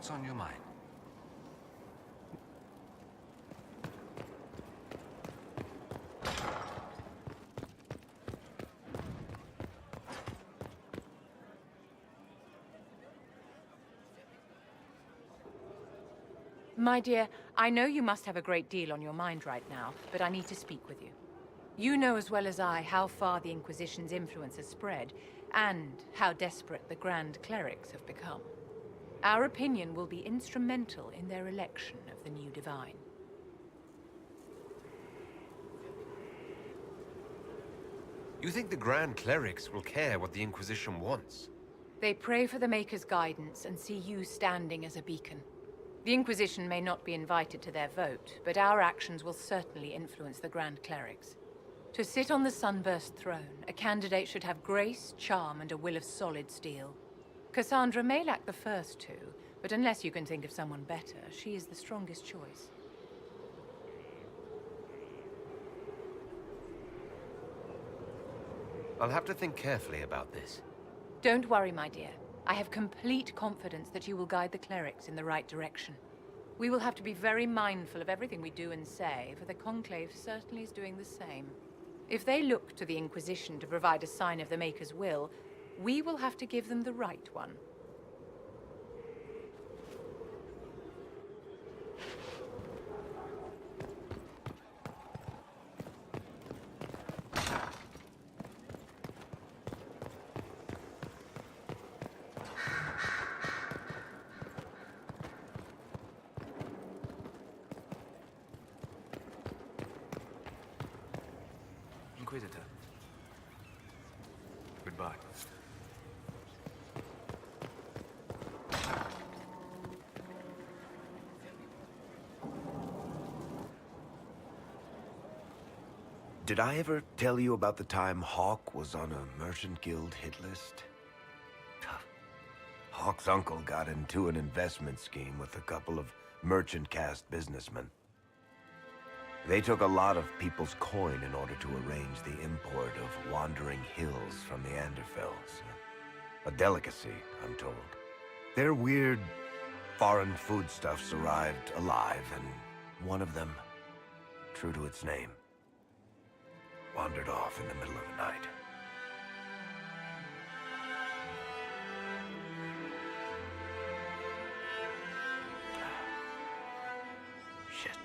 What's on your mind? My dear, I know you must have a great deal on your mind right now, but I need to speak with you. You know as well as I how far the Inquisition's influence has spread, and how desperate the Grand Clerics have become. Our opinion will be instrumental in their election of the new Divine. You think the Grand Clerics will care what the Inquisition wants? They pray for the Maker's guidance and see you standing as a beacon. The Inquisition may not be invited to their vote, but our actions will certainly influence the Grand Clerics. To sit on the Sunburst throne, a candidate should have grace, charm, and a will of solid steel. Cassandra may lack the first two, but unless you can think of someone better, she is the strongest choice. I'll have to think carefully about this. Don't worry, my dear. I have complete confidence that you will guide the clerics in the right direction. We will have to be very mindful of everything we do and say, for the Conclave certainly is doing the same. If they look to the Inquisition to provide a sign of the Maker's will, we will have to give them the right one. Inquisitor. Goodbye. Did I ever tell you about the time Hawk was on a Merchant Guild hit list? Hawk's uncle got into an investment scheme with a couple of merchant caste businessmen. They took a lot of people's coin in order to arrange the import of wandering hills from the Anderfells. A delicacy, I'm told. Their weird, foreign foodstuffs arrived alive, and one of them, true to its name, wandered off in the middle of the night. Shit.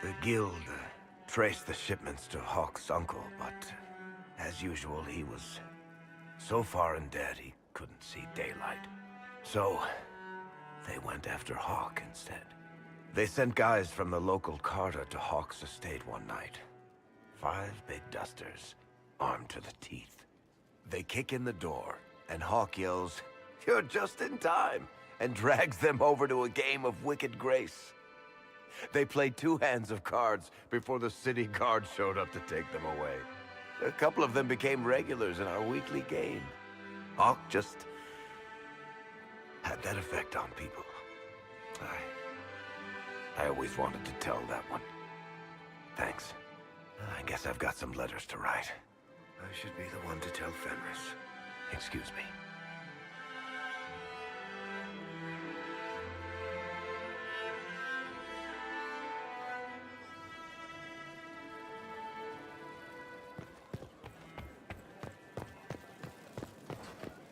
The guild traced the shipments to Hawk's uncle, but as usual, he was so far in debt he couldn't see daylight. So, they went after Hawk instead. They sent guys from the local carter to Hawk's estate one night. 5 big dusters, armed to the teeth. They kick in the door, and Hawk yells, "You're just in time," and drags them over to a game of Wicked Grace. They played 2 hands of cards before the city guard showed up to take them away. A couple of them became regulars in our weekly game. Hawk just had that effect on people. I always wanted to tell that one. Thanks. I guess I've got some letters to write. I should be the one to tell Fenris. Excuse me.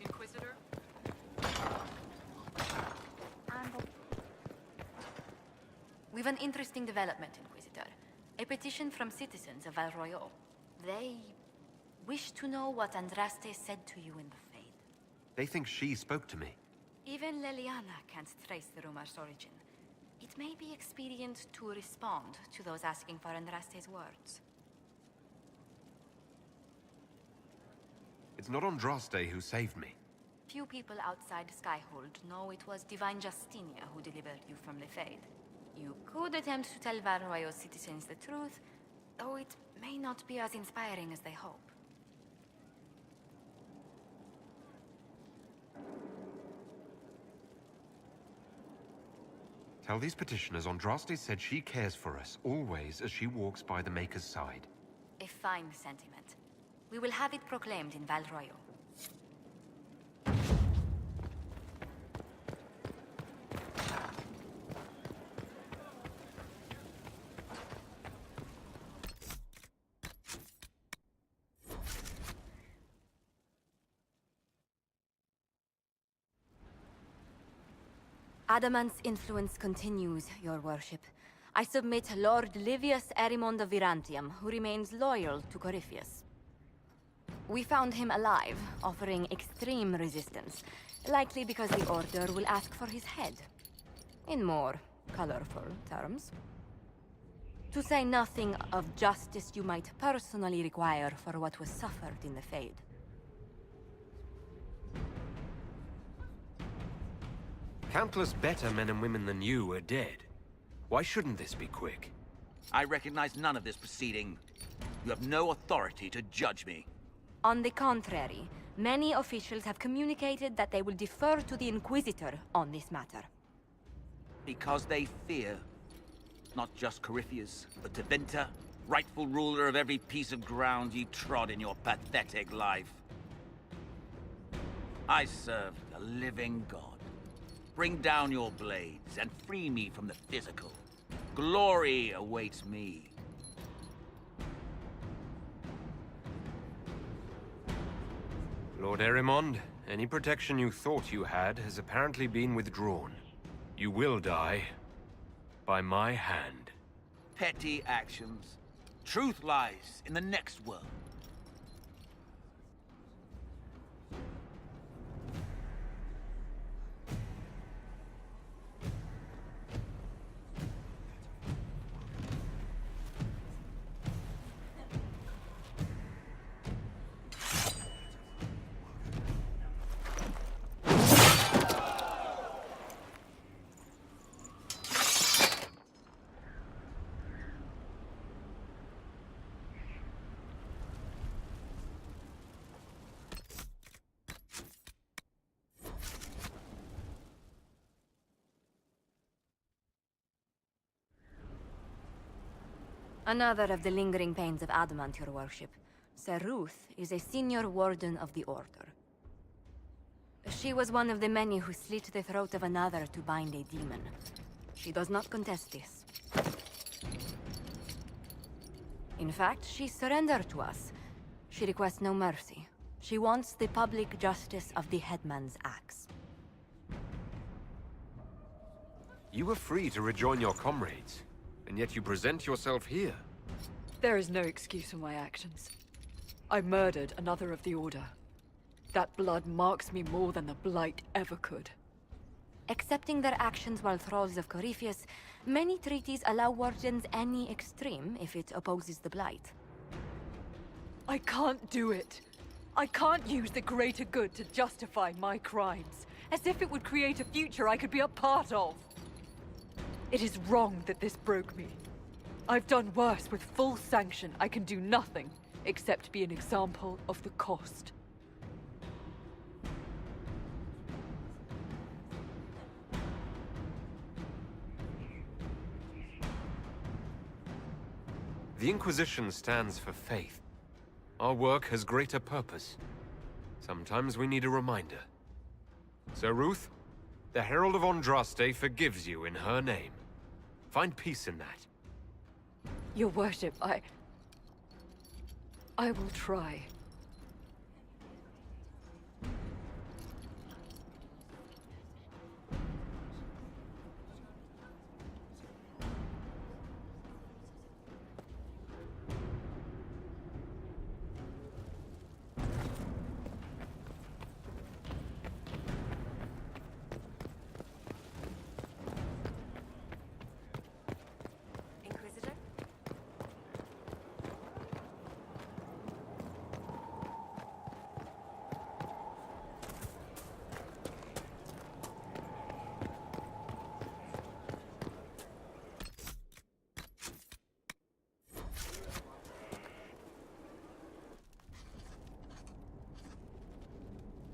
Inquisitor? We've an interesting development, Inquisitor. A petition from citizens of Val Royal. They wish to know what Andraste said to you in the Fade. They think she spoke to me. Even Leliana can't trace the rumor's origin. It may be expedient to respond to those asking for Andraste's words. It's not Andraste who saved me. Few people outside Skyhold know it was Divine Justinia who delivered you from the Fade. You could attempt to tell Val Royal's citizens the truth, though it may not be as inspiring as they hope. Tell these petitioners Andraste said she cares for us, always, as she walks by the Maker's side. A fine sentiment. We will have it proclaimed in Val Royal. Adamant's influence continues, your worship. I submit Lord Livius Erimond of Virantium, who remains loyal to Corypheus. We found him alive, offering extreme resistance, likely because the Order will ask for his head. In more colorful terms. To say nothing of justice you might personally require for what was suffered in the Fade. Countless better men and women than you are dead. Why shouldn't this be quick? I recognize none of this proceeding. You have no authority to judge me. On the contrary, many officials have communicated that they will defer to the Inquisitor on this matter. Because they fear. Not just Corypheus, but Tevinter, rightful ruler of every piece of ground ye trod in your pathetic life. I serve the living God. Bring down your blades and free me from the physical. Glory awaits me. Lord Erimond, any protection you thought you had has apparently been withdrawn. You will die. By my hand. Petty actions. Truth lies in the next world. Another of the lingering pains of Adamant, your worship. Sir Ruth is a senior warden of the Order. She was one of the many who slit the throat of another to bind a demon. She does not contest this. In fact, she surrendered to us. She requests no mercy. She wants the public justice of the Headman's axe. You were free to rejoin your comrades, and yet you present yourself here. There is no excuse for my actions. I murdered another of the Order. That blood marks me more than the Blight ever could. Accepting their actions while thralls of Corypheus, many treaties allow wardens any extreme if it opposes the Blight. I can't do it. I can't use the greater good to justify my crimes, as if it would create a future I could be a part of. It is wrong that this broke me. I've done worse. With full sanction, I can do nothing except be an example of the cost. The Inquisition stands for faith. Our work has greater purpose. Sometimes we need a reminder. Sir Ruth, the Herald of Andraste forgives you in her name. Find peace in that. Your worship, I will try.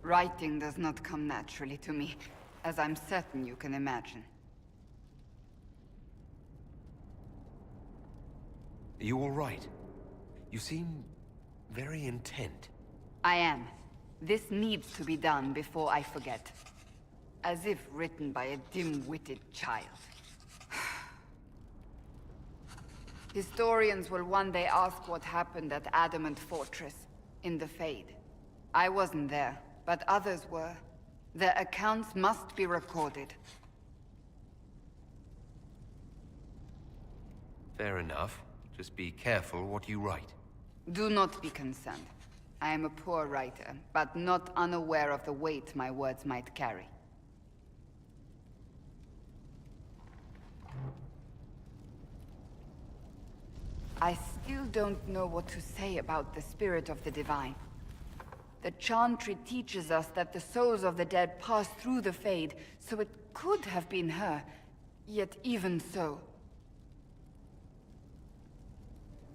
Writing does not come naturally to me, as I'm certain you can imagine. Are you all right? You seem very intent. I am. This needs to be done before I forget. As if written by a dim-witted child. Historians will one day ask what happened at Adamant Fortress, in the Fade. I wasn't there, but others were. Their accounts must be recorded. Fair enough. Just be careful what you write. Do not be concerned. I am a poor writer, but not unaware of the weight my words might carry. I still don't know what to say about the spirit of the divine. The Chantry teaches us that the souls of the dead pass through the Fade, so it could have been her. Yet even so...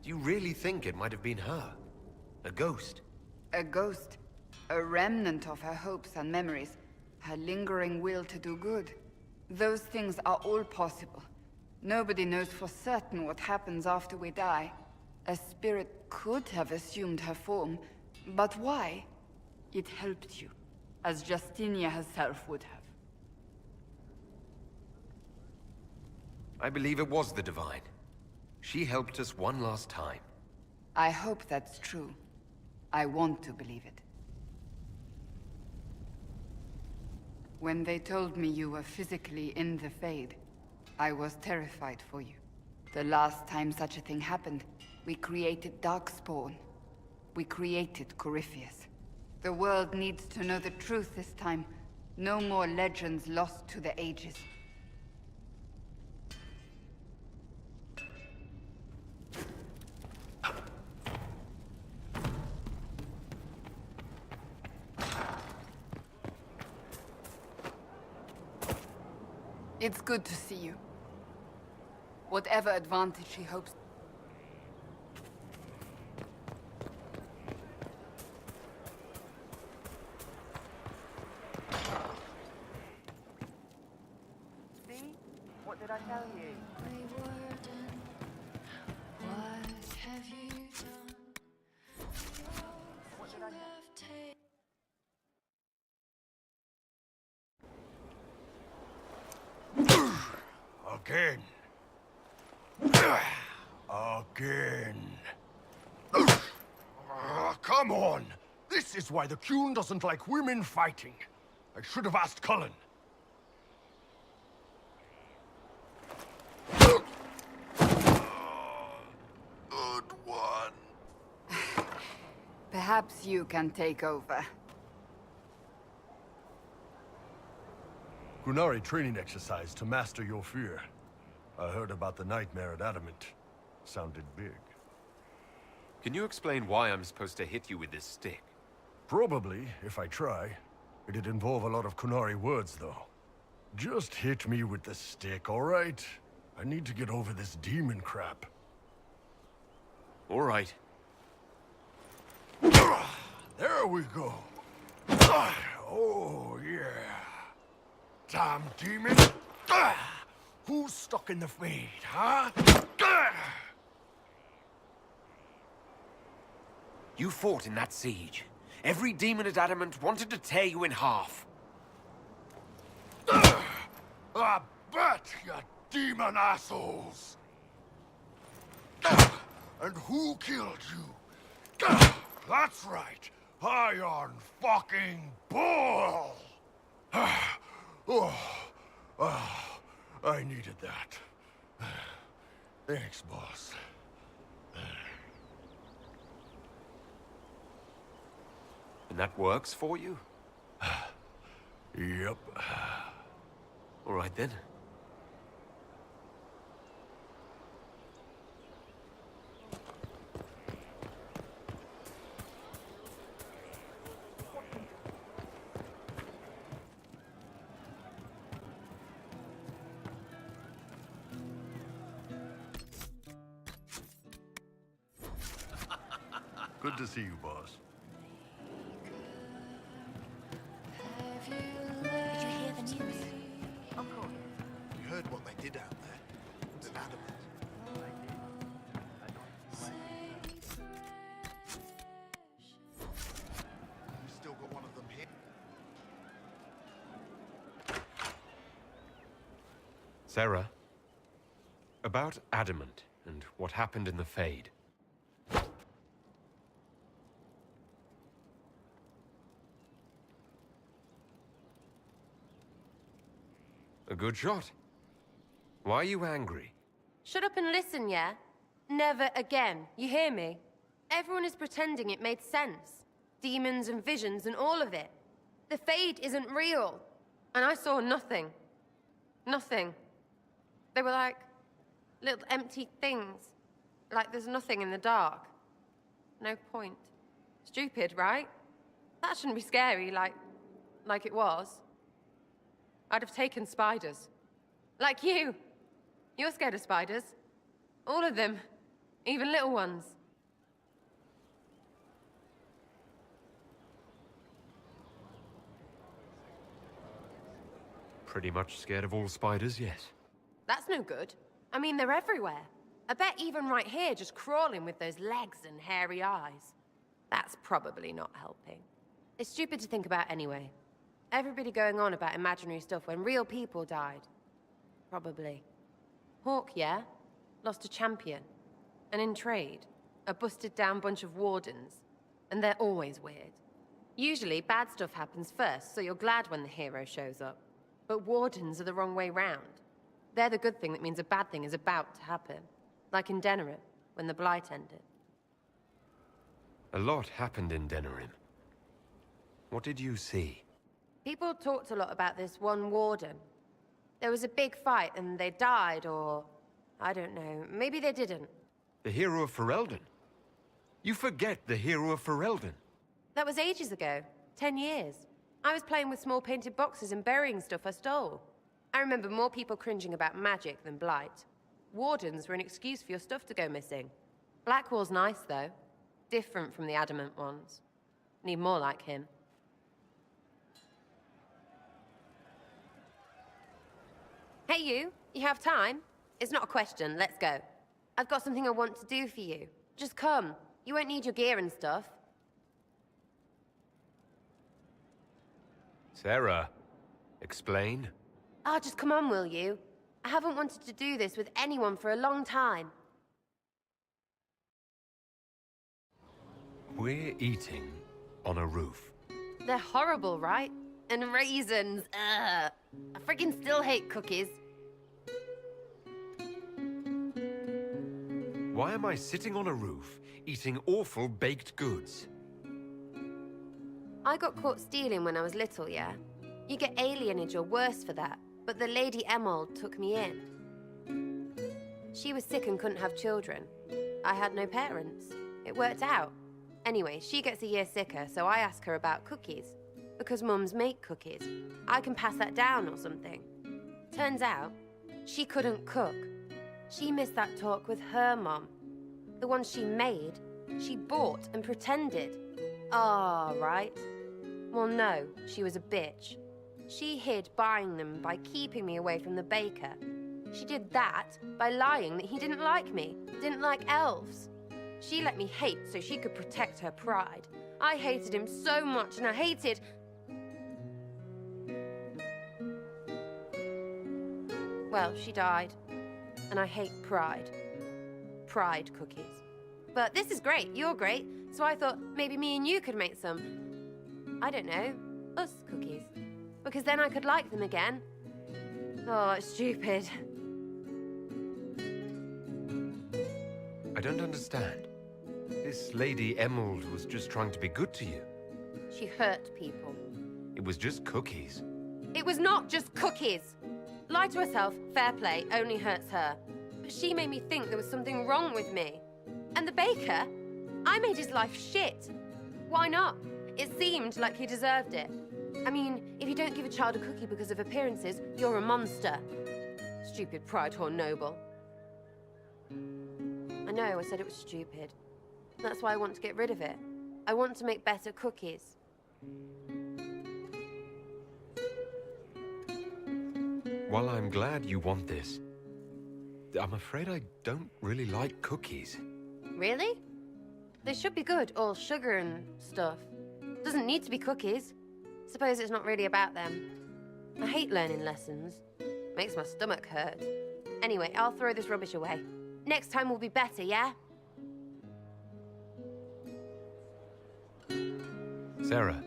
Do you really think it might have been her? A ghost? A ghost. A remnant of her hopes and memories. Her lingering will to do good. Those things are all possible. Nobody knows for certain what happens after we die. A spirit could have assumed her form, but why? It helped you, as Justinia herself would have. I believe it was the Divine. She helped us one last time. I hope that's true. I want to believe it. When they told me you were physically in the Fade, I was terrified for you. The last time such a thing happened, we created Darkspawn. We created Corypheus. The world needs to know the truth this time. No more legends lost to the ages. It's good to see you. Whatever advantage he hopes... See? What did I tell you? What did I Again. Again. Come on! This is why the Qun doesn't like women fighting. I should have asked Cullen. Good one. Perhaps you can take over. Qunari training exercise to master your fear. I heard about the nightmare at Adamant. Sounded big. Can you explain why I'm supposed to hit you with this stick? Probably, if I try. It'd involve a lot of Qunari words, though. Just hit me with the stick, all right? I need to get over this demon crap. All right. There we go. Oh, yeah. Damn demon! Who's stuck in the Fade, huh? You fought in that siege. Every demon at Adamant wanted to tear you in half. I bet, you demon assholes! And who killed you? That's right, Iron fucking Bull! I needed that. Thanks, boss. And that works for you? Yep. All right then. Good to see you, boss. Did you hear the news? Of course. You heard what they did out there. It's Adamant. We've still got one of them here. Sarah, about Adamant and what happened in the Fade. A good shot. Why are you angry? Shut up and listen, yeah? Never again, you hear me? Everyone is pretending it made sense. Demons and visions and all of it. The Fade isn't real. And I saw nothing. Nothing. They were like little empty things. Like there's nothing in the dark. No point. Stupid, right? That shouldn't be scary, like it was. I'd have taken spiders. Like you. You're scared of spiders. All of them. Even little ones. Pretty much scared of all spiders, yes. That's no good. I mean, they're everywhere. I bet even right here, just crawling with those legs and hairy eyes. That's probably not helping. It's stupid to think about anyway. Everybody going on about imaginary stuff when real people died. Probably. Hawk, yeah? Lost a champion. And in trade, a busted down bunch of wardens. And they're always weird. Usually, bad stuff happens first, so you're glad when the hero shows up. But wardens are the wrong way round. They're the good thing that means a bad thing is about to happen. Like in Denerim, when the Blight ended. A lot happened in Denerim. What did you see? People talked a lot about this one warden. There was a big fight and they died, or... I don't know, maybe they didn't. The hero of Ferelden? You forget the hero of Ferelden. That was ages ago. 10 years. I was playing with small painted boxes and burying stuff I stole. I remember more people cringing about magic than Blight. Wardens were an excuse for your stuff to go missing. Blackwall's nice, though. Different from the adamant ones. Need more like him. Hey, you. You have time? It's not a question. Let's go. I've got something I want to do for you. Just come. You won't need your gear and stuff. Sarah, explain. Oh, just come on, will you? I haven't wanted to do this with anyone for a long time. We're eating on a roof. They're horrible, right? And raisins, ugh. I freaking still hate cookies. Why am I sitting on a roof, eating awful baked goods? I got caught stealing when I was little, yeah? You get alienage or worse for that, but the Lady Emerald took me in. She was sick and couldn't have children. I had no parents. It worked out. Anyway, she gets a year sicker, so I ask her about cookies. Because mums make cookies. I can pass that down or something. Turns out, she couldn't cook. She missed that talk with her mom. The one she made, she bought and pretended. Ah, right. Well, no, she was a bitch. She hid buying them by keeping me away from the baker. She did that by lying that he didn't like me, didn't like elves. She let me hate so she could protect her pride. I hated him so much, and I hated... Well, she died. And I hate pride. Pride cookies. But this is great, you're great, so I thought maybe me and you could make some... I don't know, us cookies. Because then I could like them again. Oh, it's stupid. I don't understand. This Lady Emerald was just trying to be good to you. She hurt people. It was just cookies. It was not just cookies. Lie to herself, fair play, only hurts her. But she made me think there was something wrong with me. And the baker? I made his life shit. Why not? It seemed like he deserved it. I mean, if you don't give a child a cookie because of appearances, you're a monster. Stupid pride whore noble. I know, I said it was stupid. That's why I want to get rid of it. I want to make better cookies. While I'm glad you want this, I'm afraid I don't really like cookies. Really? They should be good, all sugar and stuff. Doesn't need to be cookies. Suppose it's not really about them. I hate learning lessons. Makes my stomach hurt. Anyway, I'll throw this rubbish away. Next time will be better, yeah? Sarah,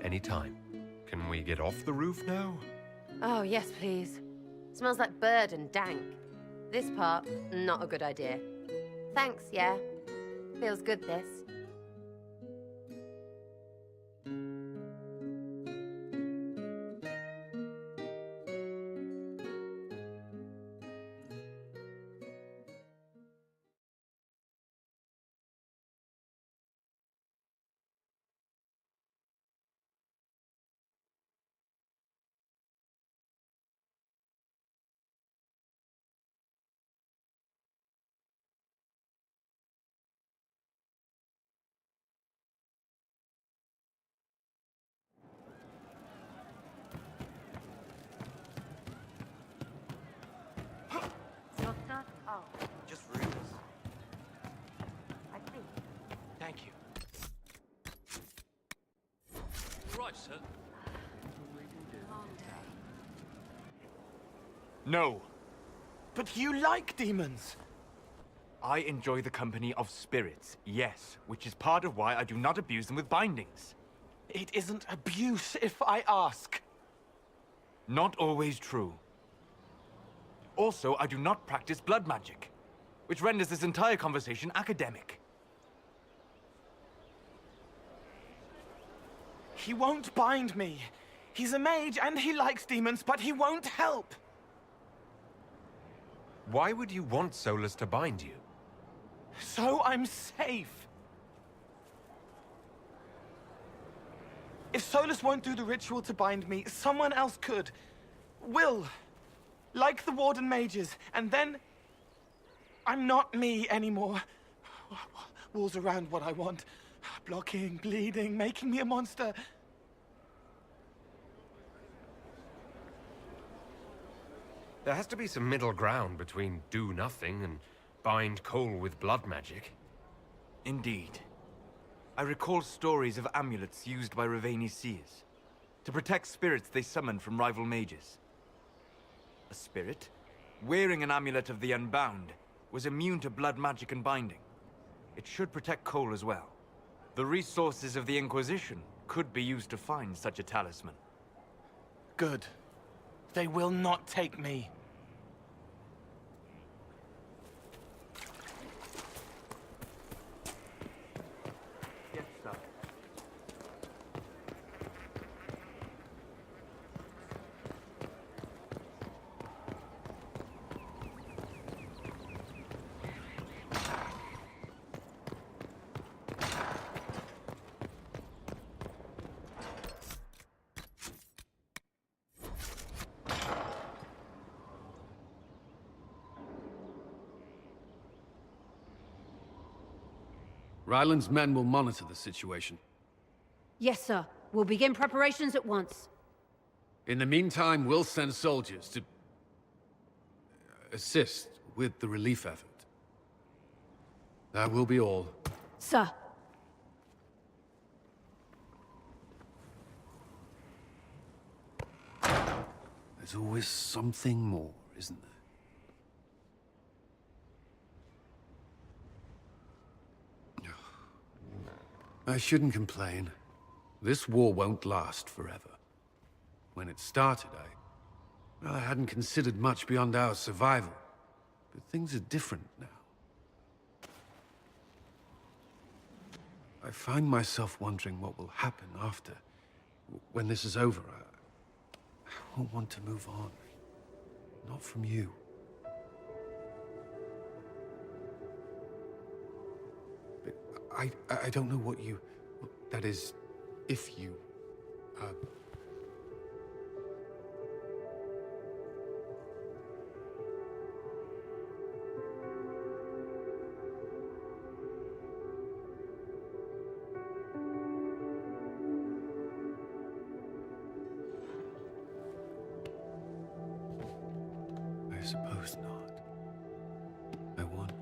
anytime. Can we get off the roof now? Oh, yes, please. Smells like bird and dank. This part, not a good idea. Thanks, yeah. Feels good, this. Just rumors. Thank you. Right, sir. No. But you like demons! I enjoy the company of spirits, yes, which is part of why I do not abuse them with bindings. It isn't abuse if I ask. Not always true. Also, I do not practice blood magic, which renders this entire conversation academic. He won't bind me. He's a mage and he likes demons, but he won't help. Why would you want Solus to bind you? So I'm safe. If Solus won't do the ritual to bind me, someone else could. Will. Like the Warden mages, and then I'm not me anymore. Walls around what I want. Blocking, bleeding, making me a monster. There has to be some middle ground between do nothing and bind Cole with blood magic. Indeed. I recall stories of amulets used by Raveni seers to protect spirits they summoned from rival mages. A spirit, wearing an amulet of the Unbound, was immune to blood magic and binding. It should protect Cole as well. The resources of the Inquisition could be used to find such a talisman. Good. They will not take me. Yes, sir. Ryland's men will monitor the situation. Yes, sir. We'll begin preparations at once. In the meantime, we'll send soldiers to assist with the relief effort. That will be all. Sir. There's always something more, isn't there? I shouldn't complain. This war won't last forever. When it started, I hadn't considered much beyond our survival. But things are different now. I find myself wondering what will happen after. When this is over, I won't want to move on. Not from you. I don't know what you... That is, if you... I suppose not. I want...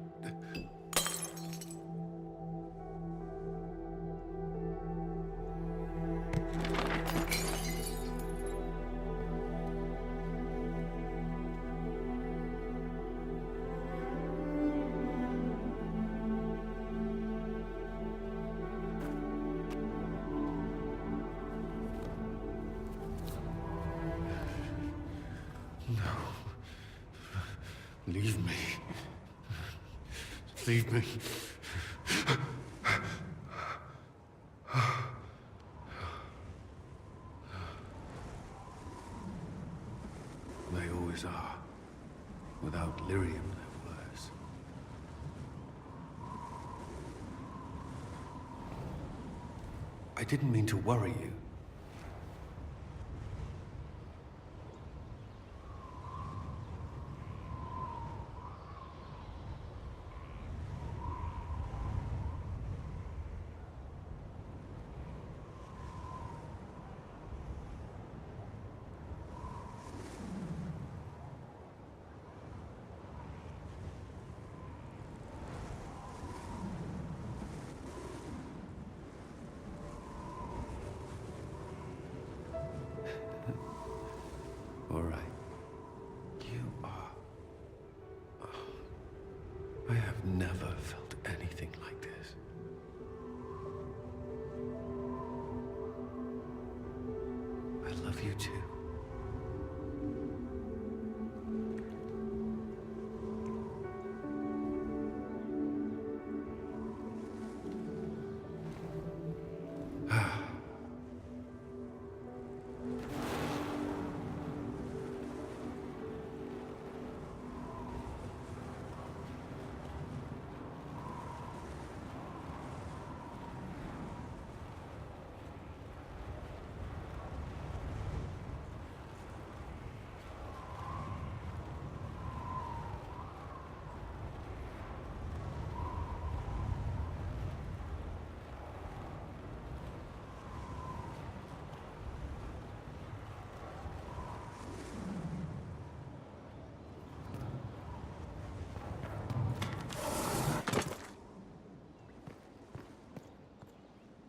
Leave me. They always are. Without Lyrium, they're worse. I didn't mean to worry you. All right. You are... I have never felt anything like this. I love you too.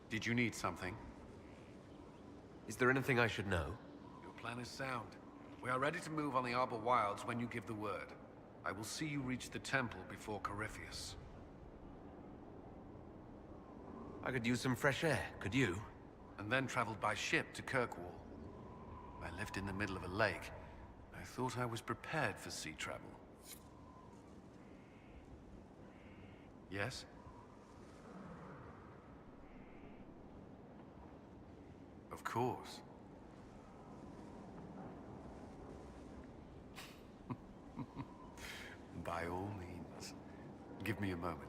Did you need something? Is there anything I should know? Your plan is sound. We are ready to move on the Arbor Wilds when you give the word. I will see you reach the temple before Corypheus. I could use some fresh air, could you? And then traveled by ship to Kirkwall. I lived in the middle of a lake. I thought I was prepared for sea travel. Yes? Of course. By all means. Give me a moment.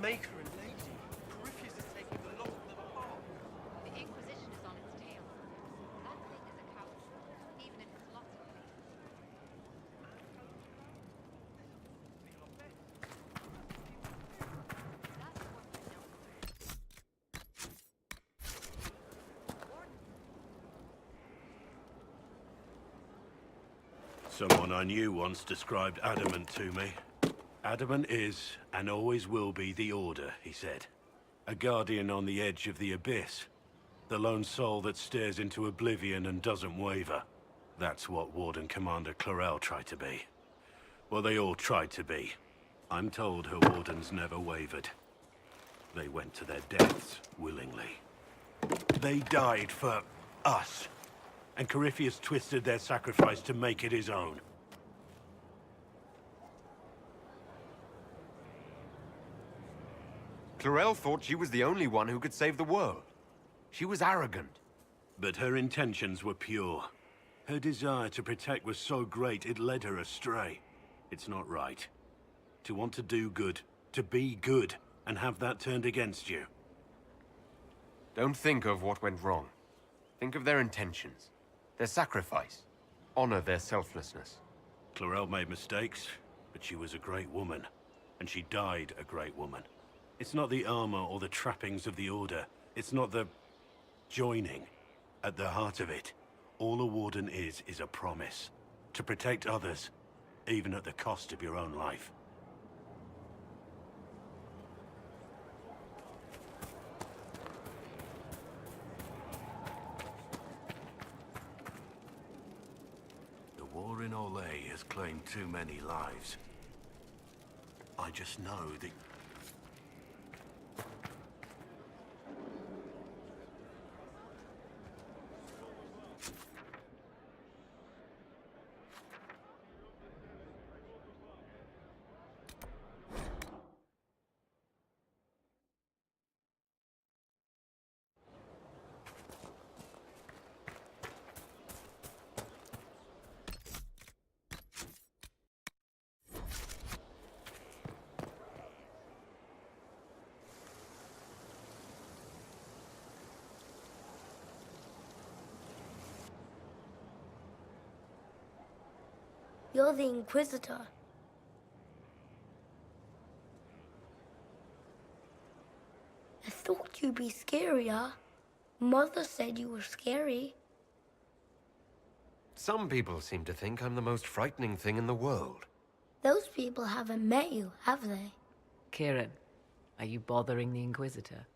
Maker and Lady. Corypheus is taking the lot of them apart. The Inquisition is on its tail. That thing is a coward, even if it's lots of me. Someone I knew once described adamant to me. Adamant is, and always will be, the Order, he said. A guardian on the edge of the abyss. The lone soul that stares into oblivion and doesn't waver. That's what Warden Commander Clarel tried to be. Well, they all tried to be. I'm told her wardens never wavered. They went to their deaths willingly. They died for us. And Corypheus twisted their sacrifice to make it his own. Clarel thought she was the only one who could save the world. She was arrogant. But her intentions were pure. Her desire to protect was so great it led her astray. It's not right. To want to do good, to be good, and have that turned against you. Don't think of what went wrong. Think of their intentions, their sacrifice. Honor their selflessness. Clorel made mistakes, but she was a great woman. And she died a great woman. It's not the armor or the trappings of the Order. It's not the joining. At the heart of it, all a Warden is a promise. To protect others, even at the cost of your own life. The war in Olay has claimed too many lives. I just know that... You're the Inquisitor. I thought you'd be scarier. Mother said you were scary. Some people seem to think I'm the most frightening thing in the world. Those people haven't met you, have they? Kieran, are you bothering the Inquisitor?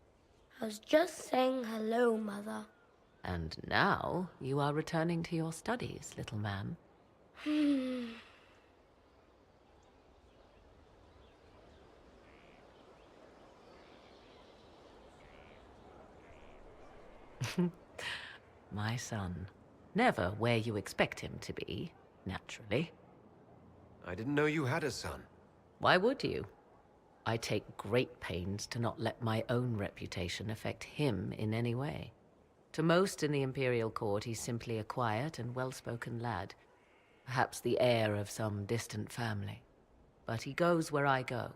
I was just saying hello, Mother. And now you are returning to your studies, little man. My son. Never where you expect him to be, naturally. I didn't know you had a son. Why would you? I take great pains to not let my own reputation affect him in any way. To most in the Imperial Court, he's simply a quiet and well-spoken lad. Perhaps the heir of some distant family. But he goes where I go.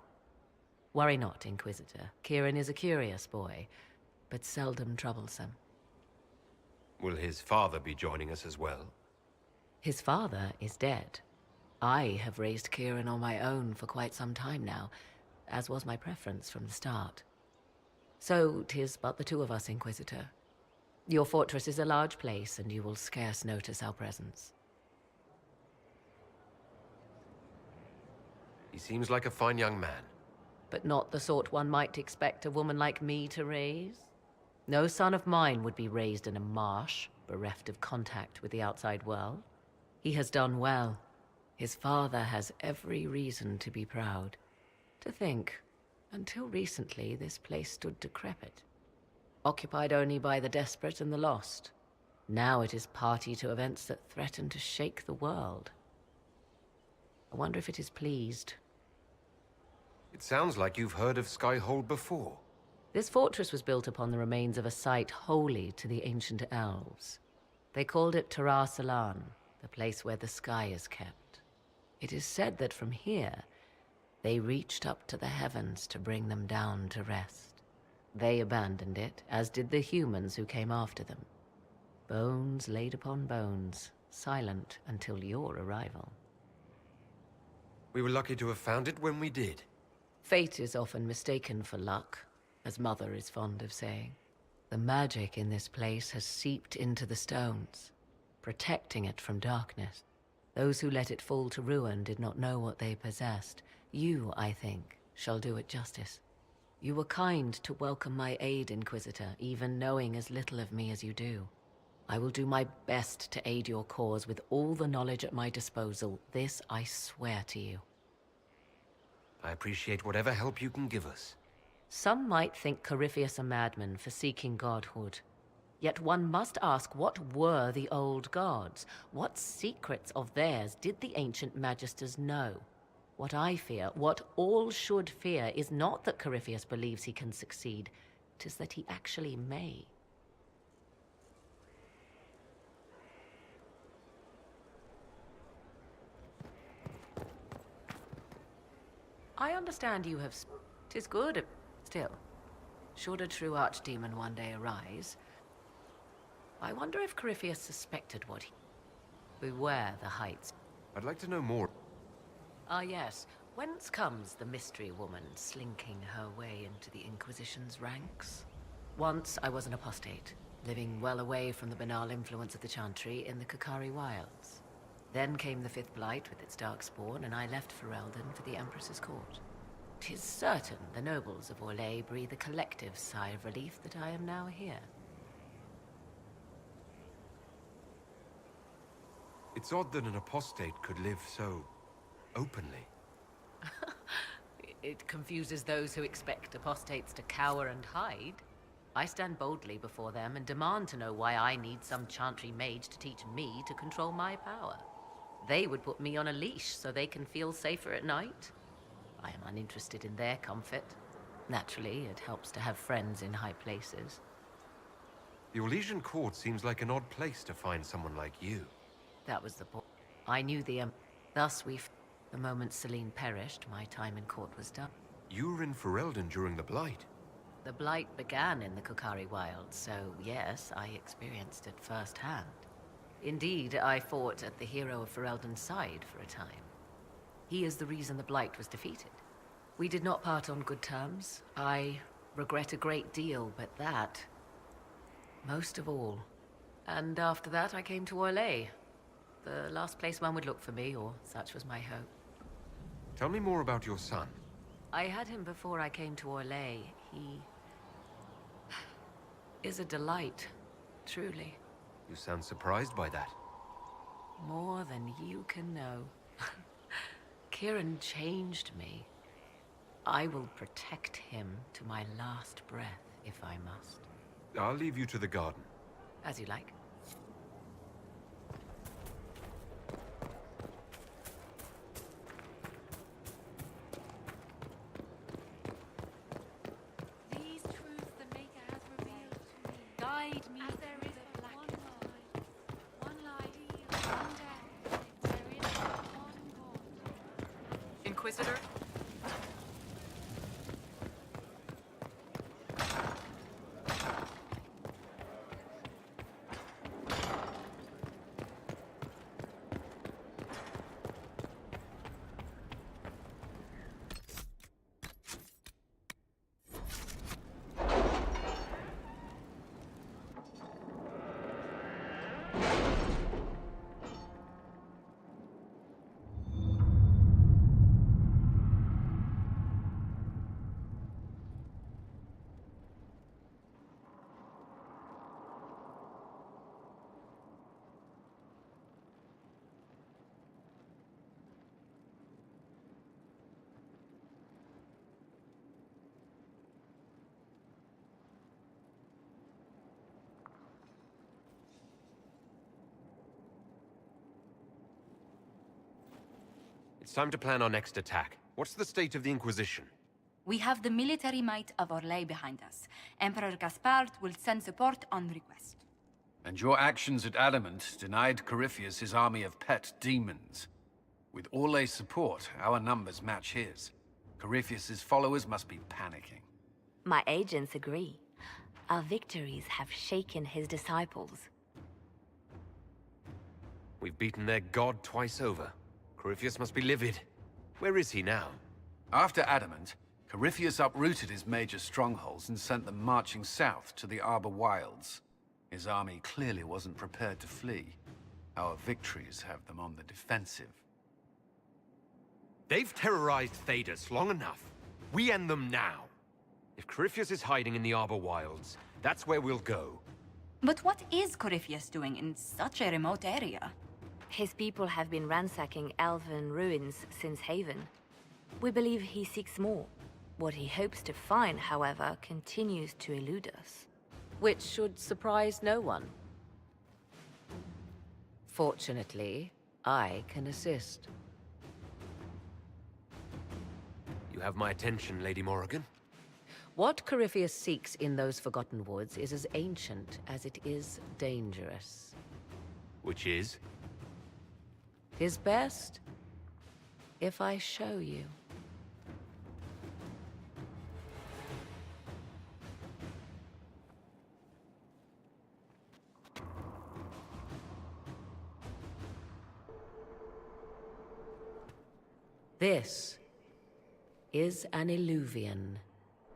Worry not, Inquisitor. Kieran is a curious boy, but seldom troublesome. Will his father be joining us as well? His father is dead. I have raised Kieran on my own for quite some time now, as was my preference from the start. So 'tis but the two of us, Inquisitor. Your fortress is a large place, and you will scarce notice our presence. He seems like a fine young man. But not the sort one might expect a woman like me to raise. No son of mine would be raised in a marsh, bereft of contact with the outside world. He has done well. His father has every reason to be proud. To think, until recently, this place stood decrepit, occupied only by the desperate and the lost. Now it is party to events that threaten to shake the world. I wonder if it is pleased. It sounds like you've heard of Skyhold before. This fortress was built upon the remains of a site holy to the ancient elves. They called it Tarar Salan, the place where the sky is kept. It is said that from here, they reached up to the heavens to bring them down to rest. They abandoned it, as did the humans who came after them. Bones laid upon bones, silent until your arrival. We were lucky to have found it when we did. Fate is often mistaken for luck, as Mother is fond of saying. The magic in this place has seeped into the stones, protecting it from darkness. Those who let it fall to ruin did not know what they possessed. You, I think, shall do it justice. You were kind to welcome my aid, Inquisitor, even knowing as little of me as you do. I will do my best to aid your cause with all the knowledge at my disposal. This I swear to you. I appreciate whatever help you can give us. Some might think Corypheus a madman for seeking godhood. Yet one must ask, what were the old gods? What secrets of theirs did the ancient magisters know? What I fear, what all should fear, is not that Corypheus believes he can succeed. 'Tis that he actually may. I understand you have... 'Tis good. Still, should a true archdemon one day arise, I wonder if Corypheus suspected what he... Beware the heights. I'd like to know more. Ah, yes. Whence comes the mystery woman slinking her way into the Inquisition's ranks? Once I was an apostate, living well away from the banal influence of the Chantry in the Kukari Wilds. Then came the Fifth Blight with its darkspawn, and I left Ferelden for the Empress's court. 'Tis certain the nobles of Orlais breathe a collective sigh of relief that I am now here. It's odd that an apostate could live so openly. It confuses those who expect apostates to cower and hide. I stand boldly before them and demand to know why I need some Chantry mage to teach me to control my power. They would put me on a leash so they can feel safer at night. I am uninterested in their comfort. Naturally, it helps to have friends in high places. The Orlesian court seems like an odd place to find someone like you. That was the point. I knew the Thus the moment Celine perished, my time in court was done. You were in Ferelden during the Blight. The Blight began in the Kukari Wilds, so yes, I experienced it firsthand. Indeed, I fought at the hero of Ferelden's side for a time. He is the reason the Blight was defeated. We did not part on good terms. I regret a great deal, but that... most of all. And after that, I came to Orlais. The last place one would look for me, or such was my hope. Tell me more about your son. I had him before I came to Orlais. He... is a delight, truly. You sound surprised by that. More than you can know. Kieran changed me. I will protect him to my last breath, if I must. I'll leave you to the garden. As you like. These truths the Maker has revealed to me. Guide me as there is one life, one death. There is one God. Inquisitor? It's time to plan our next attack. What's the state of the Inquisition? We have the military might of Orlais behind us. Emperor Gaspard will send support on request. And your actions at Adamant denied Corypheus his army of pet demons. With Orlais' support, our numbers match his. Corypheus's followers must be panicking. My agents agree. Our victories have shaken his disciples. We've beaten their god twice over. Corypheus must be livid. Where is he now? After Adamant, Corypheus uprooted his major strongholds and sent them marching south to the Arbor Wilds. His army clearly wasn't prepared to flee. Our victories have them on the defensive. They've terrorized Thedas long enough. We end them now. If Corypheus is hiding in the Arbor Wilds, that's where we'll go. But what is Corypheus doing in such a remote area? His people have been ransacking elven ruins since Haven. We believe he seeks more. What he hopes to find, however, continues to elude us. Which should surprise no one. Fortunately, I can assist. You have my attention, Lady Morrigan. What Corypheus seeks in those Forgotten Woods is as ancient as it is dangerous. Which is? His best, if I show you. This is an Illuvian,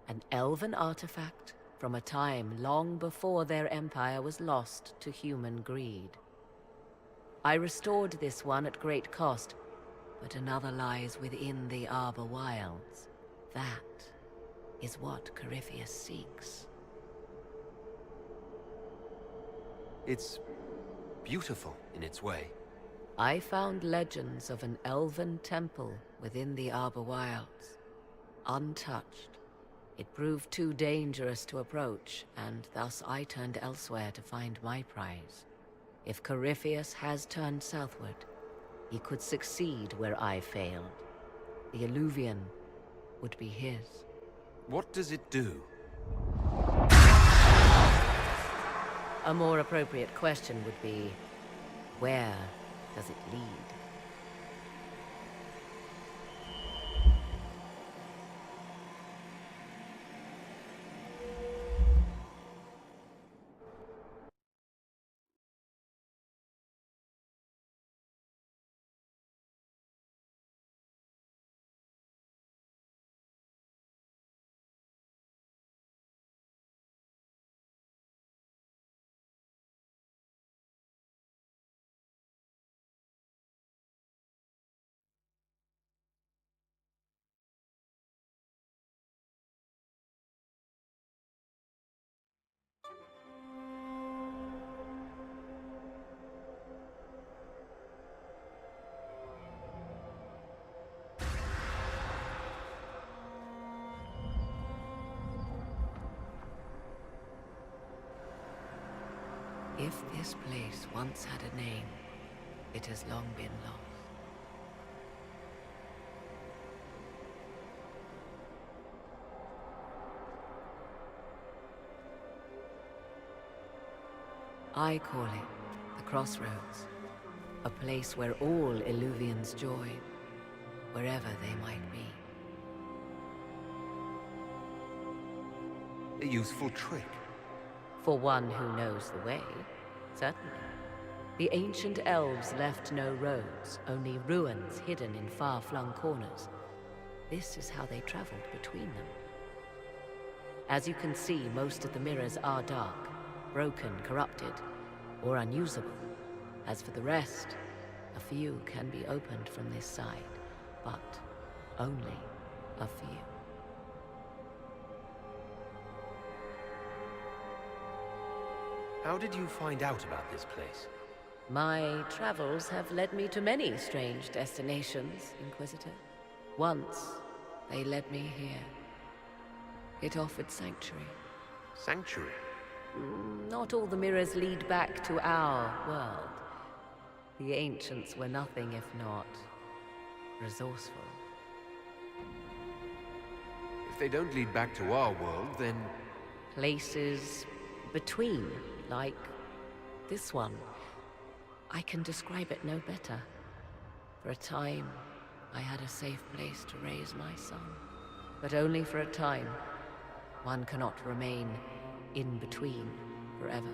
an elven artifact from a time long before their empire was lost to human greed. I restored this one at great cost, but another lies within the Arbor Wilds. That is what Corypheus seeks. It's beautiful in its way. I found legends of an elven temple within the Arbor Wilds, untouched. It proved too dangerous to approach, and thus I turned elsewhere to find my prize. If Corypheus has turned southward, he could succeed where I failed. The Illuvian would be his. What does it do? A more appropriate question would be, where does it lead? If this place once had a name, it has long been lost. I call it the Crossroads, a place where all Illuvians join, wherever they might be. A useful trick. For one who knows the way, certainly. The ancient elves left no roads, only ruins hidden in far-flung corners. This is how they traveled between them. As you can see, most of the mirrors are dark, broken, corrupted, or unusable. As for the rest, a few can be opened from this side, but only a few. How did you find out about this place? My travels have led me to many strange destinations, Inquisitor. Once, they led me here. It offered sanctuary. Sanctuary? Not all the mirrors lead back to our world. The ancients were nothing if not resourceful. If they don't lead back to our world, then... Places between, like this one. I can describe it no better. For a time, I had a safe place to raise my son. But only for a time. One cannot remain in between forever.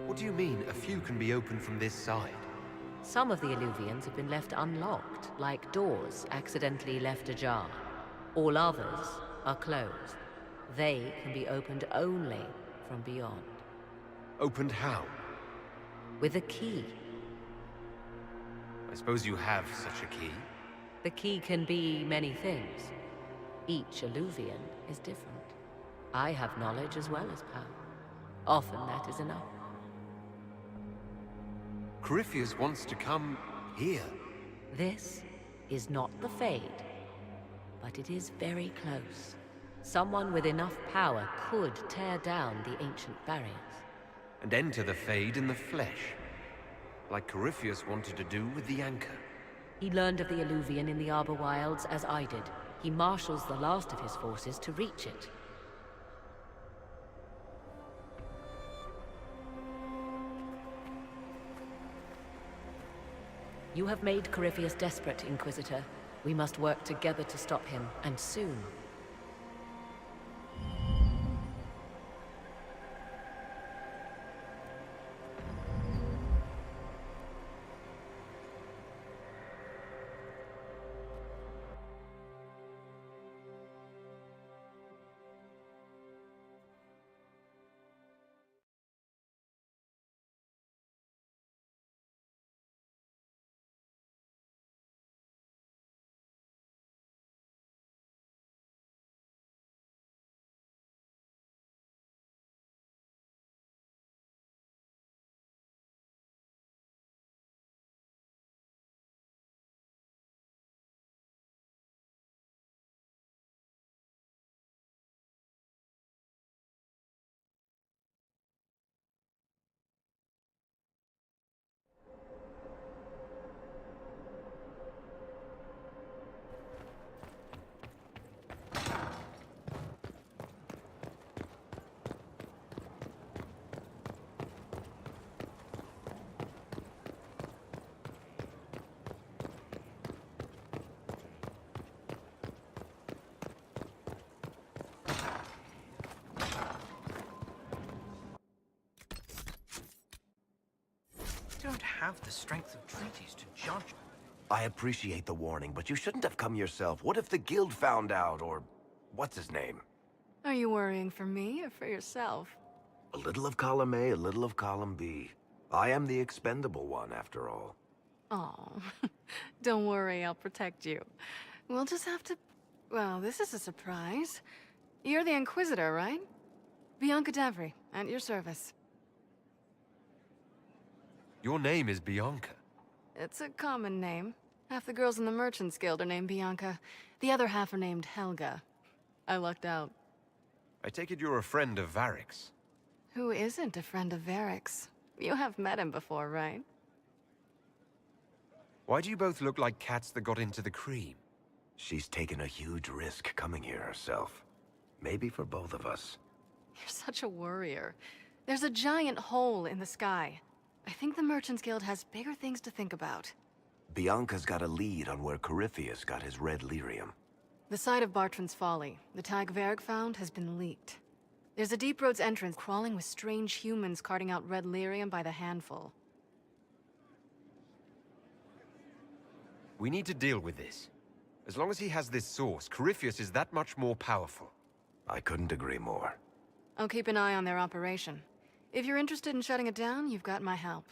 What do you mean, a few can be opened from this side? Some of the Illuvians have been left unlocked, like doors accidentally left ajar. All others are closed. They can be opened only from beyond. Opened how? With a key. I suppose you have such a key? The key can be many things. Each Illuvian is different. I have knowledge as well as power. Often that is enough. Corypheus wants to come here. This is not the Fade, but it is very close. Someone with enough power could tear down the ancient barriers. And enter the Fade in the flesh, like Corypheus wanted to do with the Anchor. He learned of the Illuvian in the Arbor Wilds as I did. He marshals the last of his forces to reach it. You have made Corypheus desperate, Inquisitor. We must work together to stop him, and soon. don't have the strength of treaties to judge. I appreciate the warning, but you shouldn't have come yourself. What if the guild found out, or what's his name? Are you worrying for me or for yourself? A little of column A, a little of column B. I am the expendable one, after all. Oh, don't worry, I'll protect you. We'll just have to... Well, this is a surprise. You're the Inquisitor, right? Bianca Davry, at your service. Your name is Bianca. It's a common name. Half the girls in the Merchants Guild are named Bianca. The other half are named Helga. I lucked out. I take it you're a friend of Varric's. Who isn't a friend of Varric's? You have met him before, right? Why do you both look like cats that got into the cream? She's taken a huge risk coming here herself. Maybe for both of us. You're such a worrier. There's a giant hole in the sky. I think the Merchants Guild has bigger things to think about. Bianca's got a lead on where Corypheus got his red lyrium. The site of Bartran's Folly, the tag Varric found, has been leaked. There's a Deep Roads entrance crawling with strange humans carting out red lyrium by the handful. We need to deal with this. As long as he has this source, Corypheus is that much more powerful. I couldn't agree more. I'll keep an eye on their operation. If you're interested in shutting it down, you've got my help.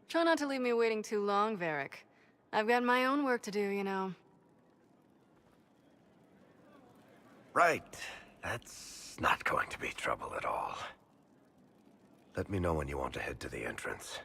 Try not to leave me waiting too long, Varric. I've got my own work to do, you know. Right. That's not going to be trouble at all. Let me know when you want to head to the entrance.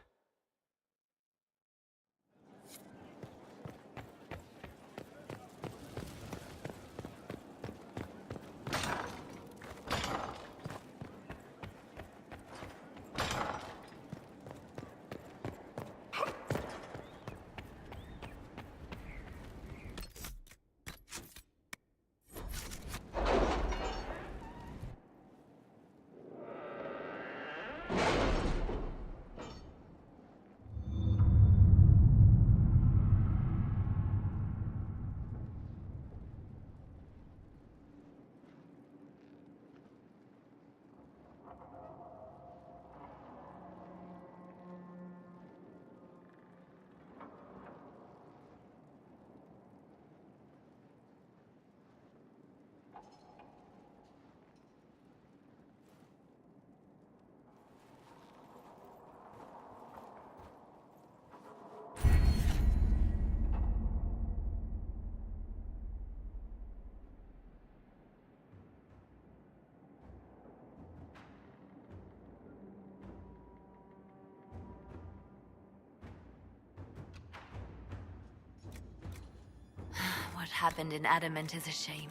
What happened in Adamant is a shame.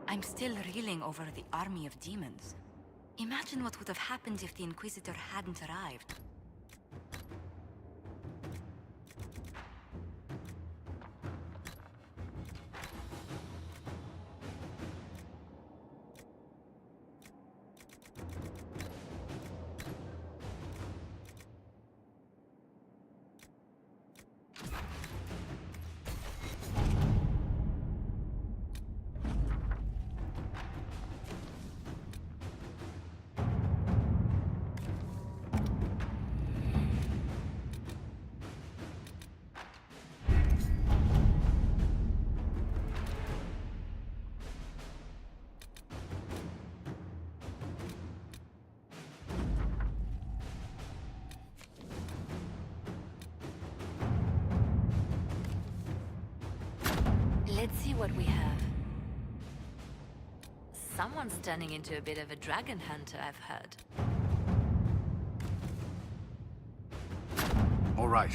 I'm still reeling over the army of demons. Imagine what would have happened if the Inquisitor hadn't arrived. Let's see what we have. Someone's turning into a bit of a dragon hunter, I've heard. All right.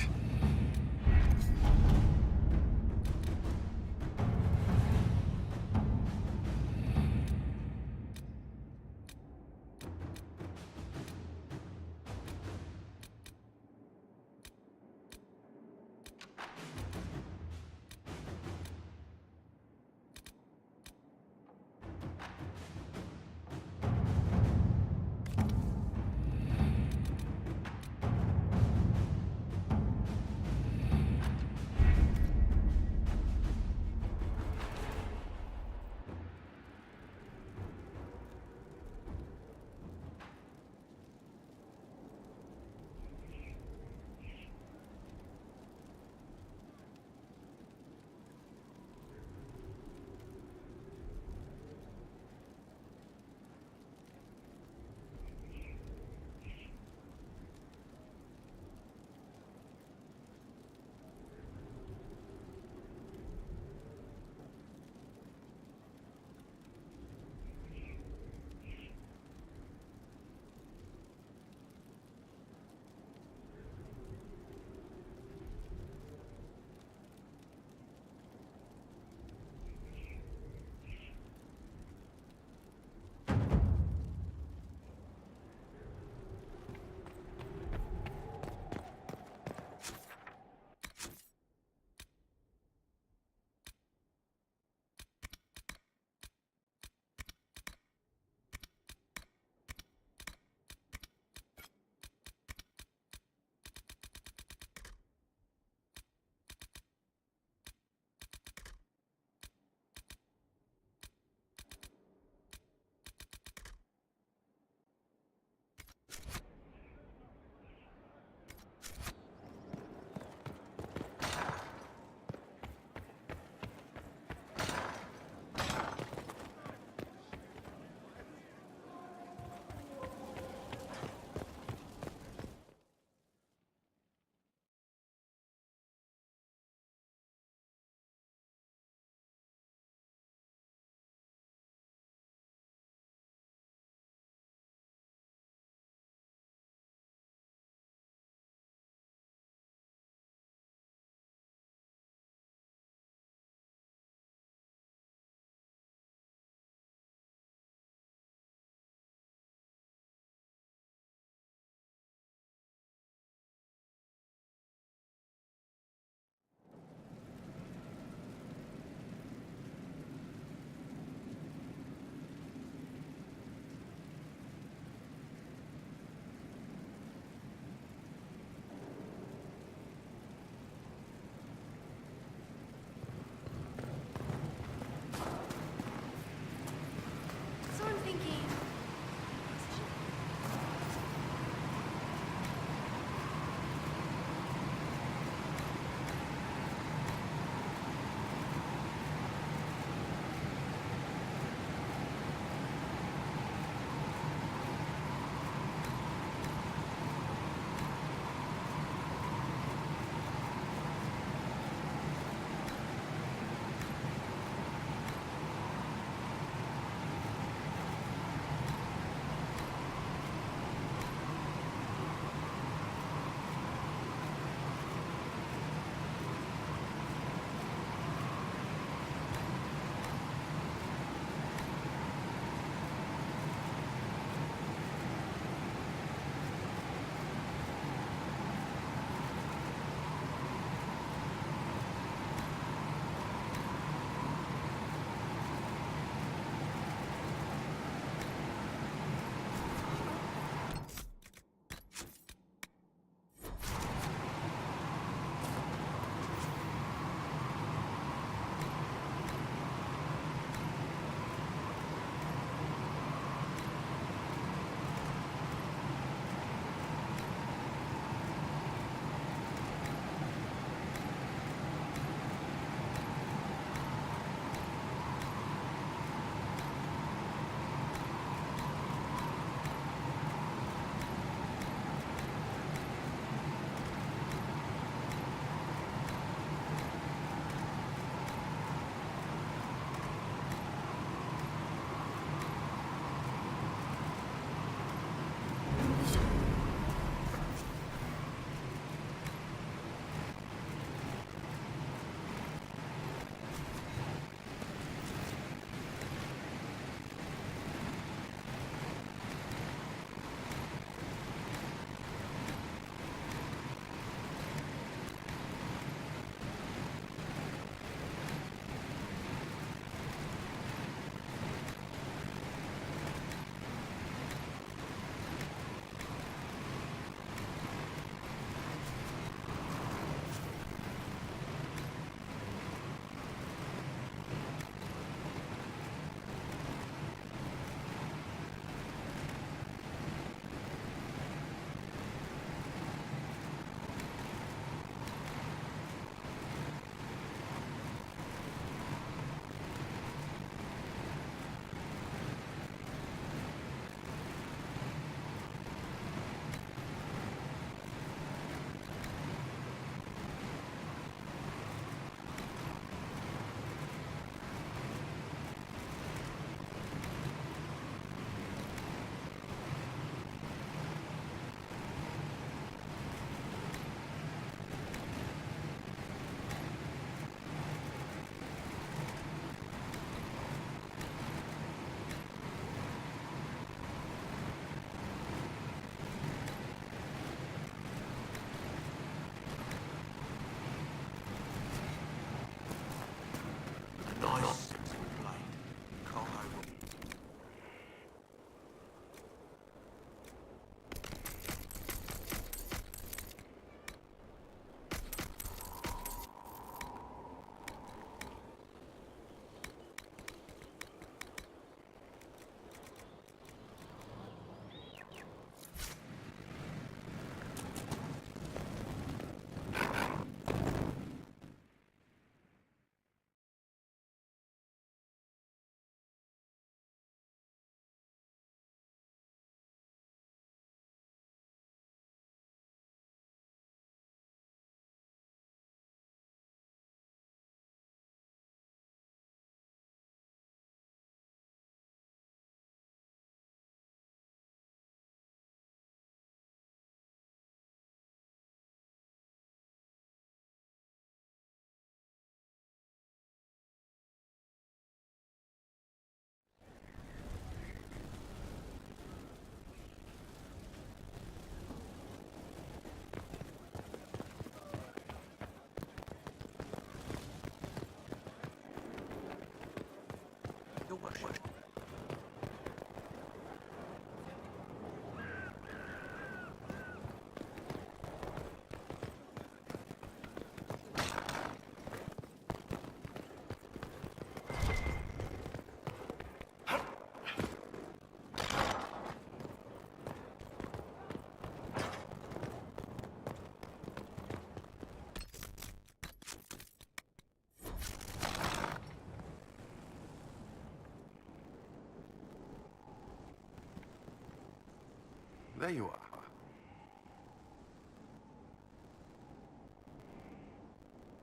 There you are.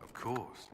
Of course.